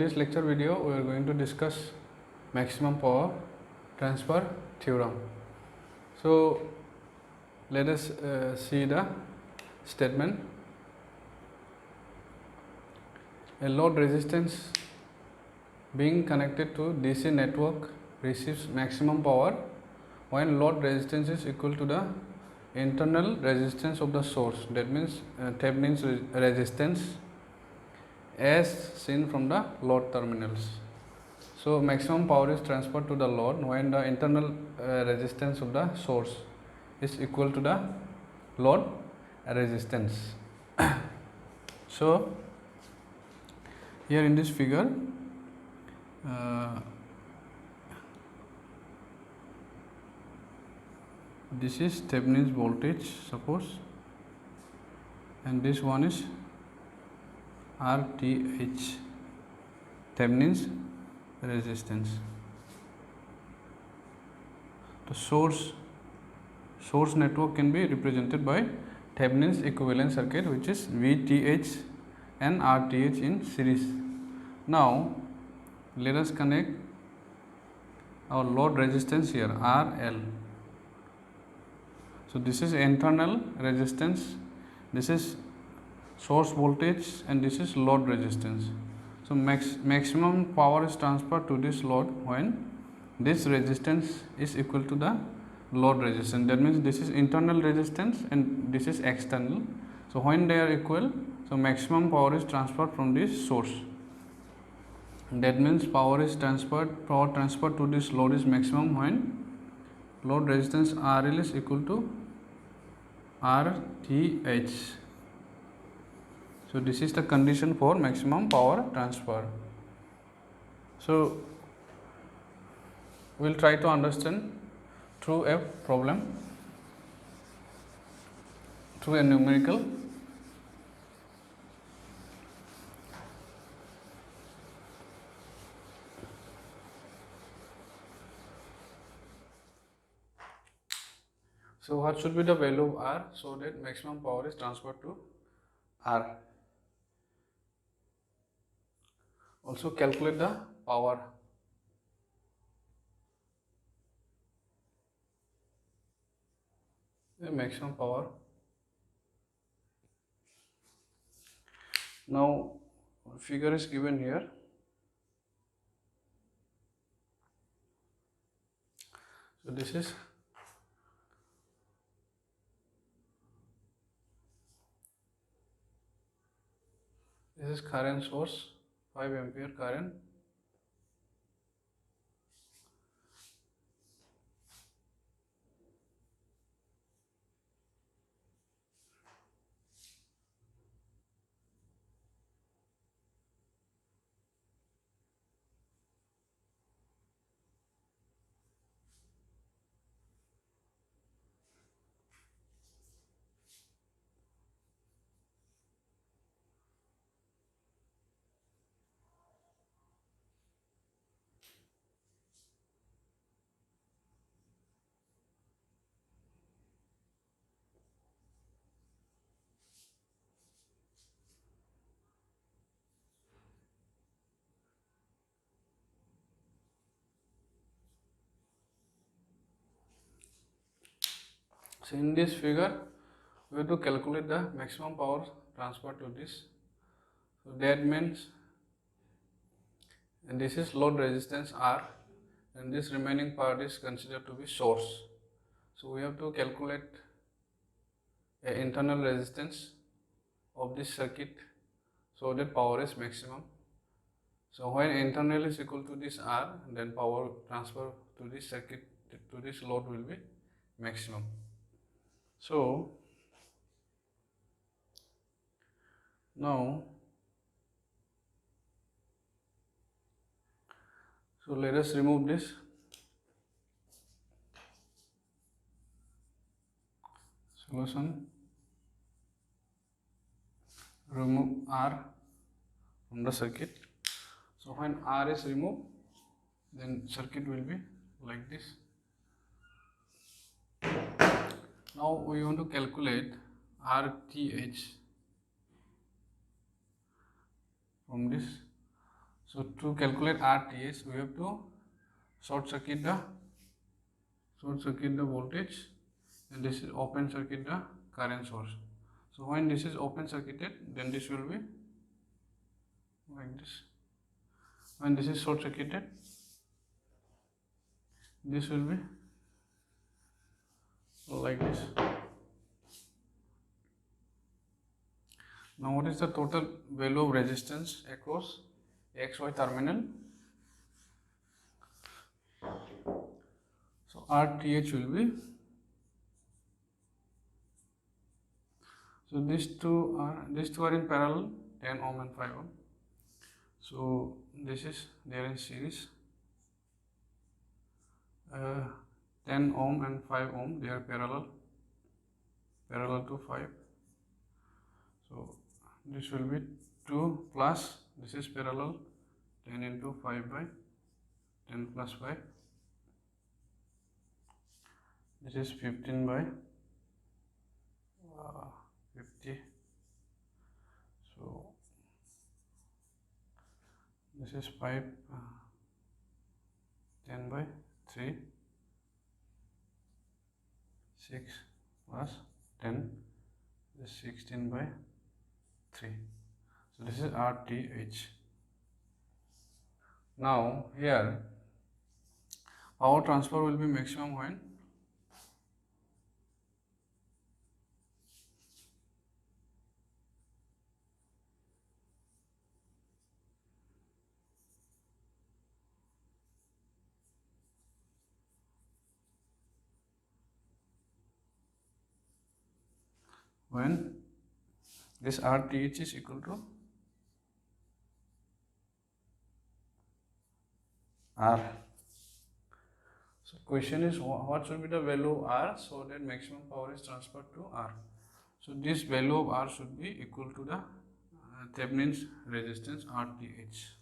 In this lecture video, we are going to discuss maximum power transfer theorem. So, let us see the statement. A load resistance being connected to DC network receives maximum power when load resistance is equal to the internal resistance of the source. That means Thevenin's resistance as seen from the load terminals. So, maximum power is transferred to the load when the internal resistance of the source is equal to the load resistance. So, here in this figure, this is Thevenin's voltage, suppose, and this one is RTH, Thevenin's resistance. The source network can be represented by Thevenin's equivalent circuit, which is VTH and RTH in series. Now, let us connect our load resistance here, RL. So, this is internal resistance, this is source voltage, and this is load resistance. So, maximum power is transferred to this load when this resistance is equal to the load resistance. That means this is internal resistance and this is external. So, when they are equal, so maximum power is transferred from this source. That means power transferred to this load is maximum when load resistance RL is equal to RTH. So, this is the condition for maximum power transfer. So, we will try to understand through a problem, through a numerical. So, what should be the value of R so that maximum power is transferred to R? Also calculate the power. The maximum power. Now, figure is given here. So, this is current source, 5 ampere current. So, in this figure, we have to calculate the maximum power transferred to this. So, that means, and this is load resistance R, and this remaining part is considered to be source. So, we have to calculate a internal resistance of this circuit so that power is maximum. So, when internal is equal to this R, then power transfer to this circuit, to this load will be maximum. So, now, so let us remove this. Solution, remove R from the circuit. So, when R is removed, then circuit will be like this. Now, we want to calculate RTH from this. So to calculate RTH, we have to short circuit the voltage, and this is open circuit the current source. So when this is open circuited, then this will be like this. When this is short circuited, this will be like this. Now what is the total value of resistance across XY terminal? So RTH will be, so these two are in parallel, 10 ohm and 5 ohm. So this is there in series, 10 ohm and 5 ohm, they are parallel to 5. So this will be 2 plus, this is parallel, 10 into 5 by 10 plus 5. This is 15 by 50. So this is 5, 10 by 3, 6 plus 10, this is 16 by 3. So this is RTH. Now here power transfer will be maximum when this RTH is equal to R. So question is what should be the value of R so that maximum power is transferred to R. So this value of R should be equal to the Thevenin's resistance RTH.